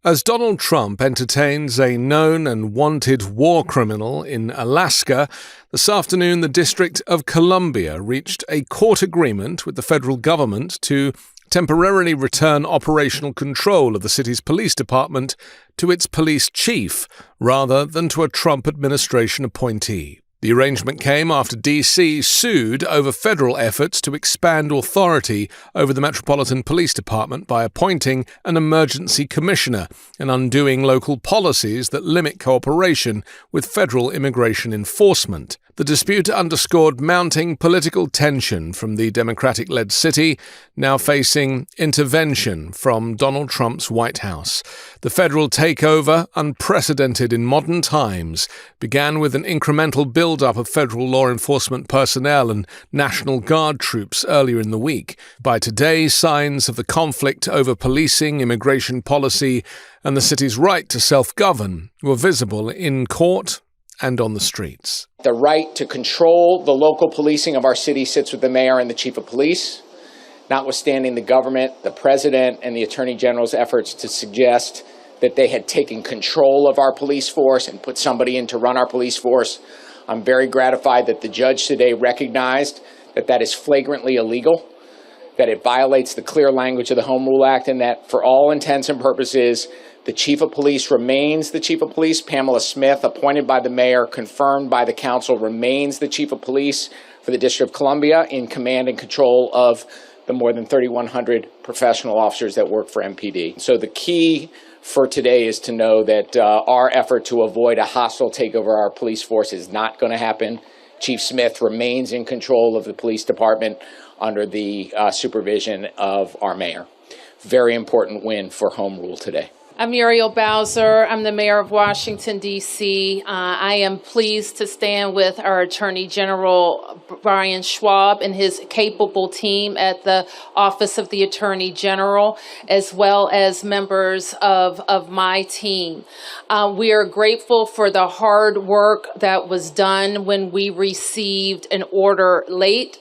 As Donald Trump entertains a known and wanted war criminal in Alaska, this afternoon the District of Columbia reached a court agreement with the federal government to temporarily return operational control of the city's police department to its police chief, rather than to a Trump administration appointee. The arrangement came after D.C. sued over federal efforts to expand authority over the Metropolitan Police Department by appointing an emergency commissioner and undoing local policies that limit cooperation with federal immigration enforcement. The dispute underscored mounting political tension from the Democratic-led city, now facing intervention from Donald Trump's White House. The federal takeover, unprecedented in modern times, began with an incremental build-up of federal law enforcement personnel and National Guard troops earlier in the week. By today, signs of the conflict over policing, immigration policy, and the city's right to self-govern were visible in court and on the streets. The right to control the local policing of our city sits with the mayor and the chief of police, notwithstanding the government, the president, and the attorney general's efforts to suggest that they had taken control of our police force and put somebody in to run our police force. I'm very gratified that the judge today recognized that that is flagrantly illegal, that it violates the clear language of the Home Rule Act, and that for all intents and purposes, the chief of police remains the chief of police. Pamela Smith, appointed by the mayor, confirmed by the council, remains the chief of police for the District of Columbia in command and control of the more than 3,100 professional officers that work for MPD. So the key for today is to know that our effort to avoid a hostile takeover of our police force is not going to happen. Chief Smith remains in control of the police department under the supervision of our mayor. Very important win for Home Rule today. I'm Muriel Bowser. I'm the mayor of Washington, D.C. I am pleased to stand with our Attorney General, Brian Schwab, and his capable team at the Office of the Attorney General, as well as members of my team. We are grateful for the hard work that was done when we received an order late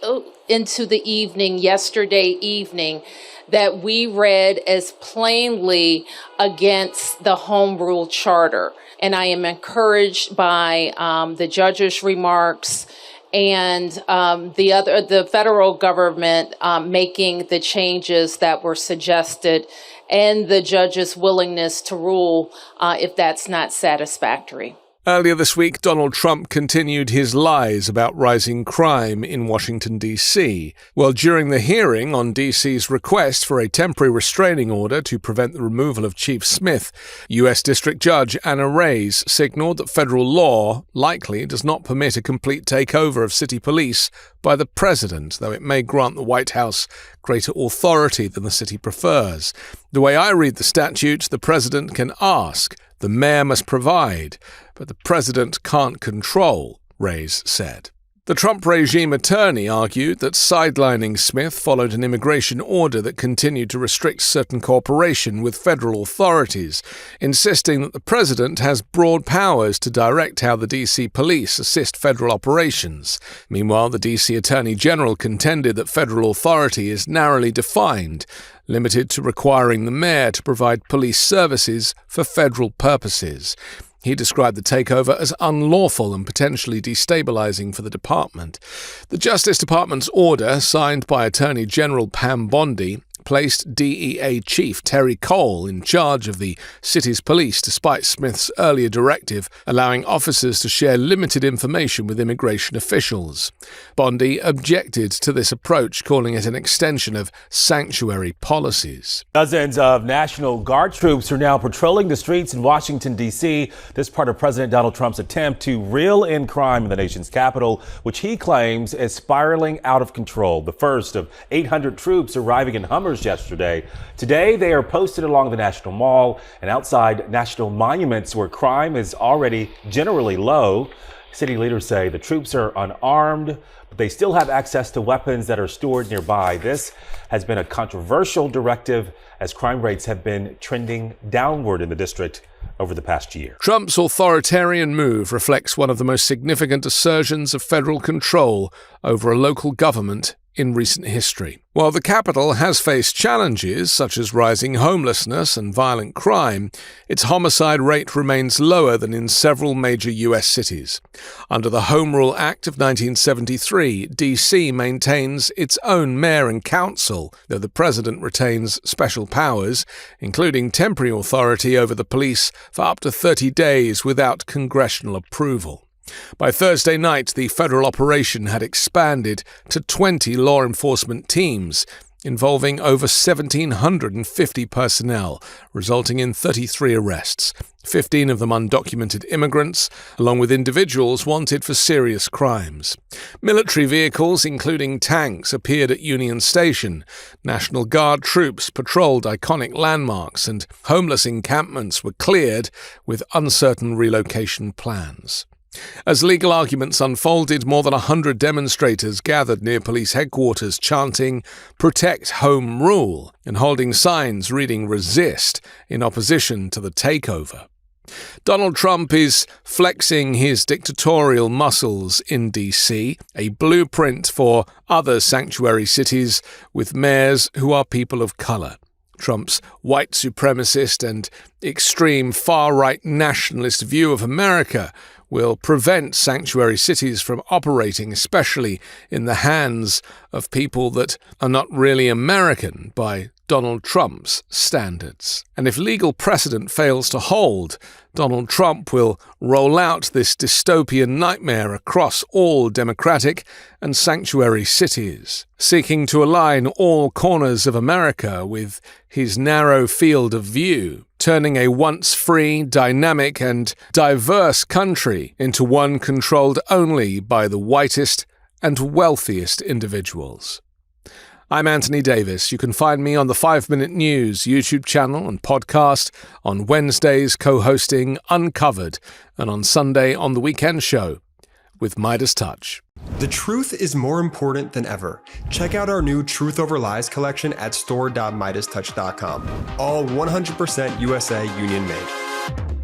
into the evening, yesterday evening, that we read as plainly against the Home Rule Charter. And I am encouraged by the judge's remarks and the federal government making the changes that were suggested, and the judge's willingness to rule if that's not satisfactory. Earlier this week, Donald Trump continued his lies about rising crime in Washington, D.C. Well, during the hearing on D.C.'s request for a temporary restraining order to prevent the removal of Chief Smith, U.S. District Judge Anna Reyes signaled that federal law likely does not permit a complete takeover of city police by the president, though it may grant the White House greater authority than the city prefers. The way I read the statute, the president can ask, the mayor must provide, but the president can't control, Reyes said. The Trump regime attorney argued that sidelining Smith followed an immigration order that continued to restrict certain cooperation with federal authorities, insisting that the president has broad powers to direct how the D.C. police assist federal operations. Meanwhile, the D.C. Attorney General contended that federal authority is narrowly defined, limited to requiring the mayor to provide police services for federal purposes. He described the takeover as unlawful and potentially destabilizing for the department. The Justice Department's order, signed by Attorney General Pam Bondi, placed DEA Chief Terry Cole in charge of the city's police, despite Smith's earlier directive allowing officers to share limited information with immigration officials. Bondi objected to this approach, calling it an extension of sanctuary policies. Dozens of National Guard troops are now patrolling the streets in Washington, D.C. This part of President Donald Trump's attempt to reel in crime in the nation's capital, which he claims is spiraling out of control. The first of 800 troops arriving in Hummers yesterday. Today, they are posted along the National Mall and outside national monuments where crime is already generally low. City leaders say the troops are unarmed, but they still have access to weapons that are stored nearby. This has been a controversial directive as crime rates have been trending downward in the district over the past year. Trump's authoritarian move reflects one of the most significant assertions of federal control over a local government in recent history. While the capital has faced challenges such as rising homelessness and violent crime, its homicide rate remains lower than in several major U.S. cities. Under the Home Rule Act of 1973, D.C. maintains its own mayor and council, though the president retains special powers, including temporary authority over the police for up to 30 days without congressional approval. By Thursday night, the federal operation had expanded to 20 law enforcement teams, involving over 1,750 personnel, resulting in 33 arrests, 15 of them undocumented immigrants, along with individuals wanted for serious crimes. Military vehicles, including tanks, appeared at Union Station. National Guard troops patrolled iconic landmarks, and homeless encampments were cleared with uncertain relocation plans. As legal arguments unfolded, more than 100 demonstrators gathered near police headquarters chanting, "Protect Home Rule," and holding signs reading "Resist" in opposition to the takeover. Donald Trump is flexing his dictatorial muscles in D.C., a blueprint for other sanctuary cities with mayors who are people of color. Trump's white supremacist and extreme far-right nationalist view of America will prevent sanctuary cities from operating, especially in the hands of people that are not really American by Donald Trump's standards. And if legal precedent fails to hold, Donald Trump will roll out this dystopian nightmare across all democratic and sanctuary cities, seeking to align all corners of America with his narrow field of view, turning a once free, dynamic, and diverse country into one controlled only by the whitest and wealthiest individuals. I'm Anthony Davis. You can find me on the 5 Minute News YouTube channel and podcast, on Wednesdays co-hosting Uncovered, and on Sunday on The Weekend Show with MeidasTouch. The truth is more important than ever. Check out our new Truth Over Lies collection at store.meidastouch.com. All 100% USA Union made.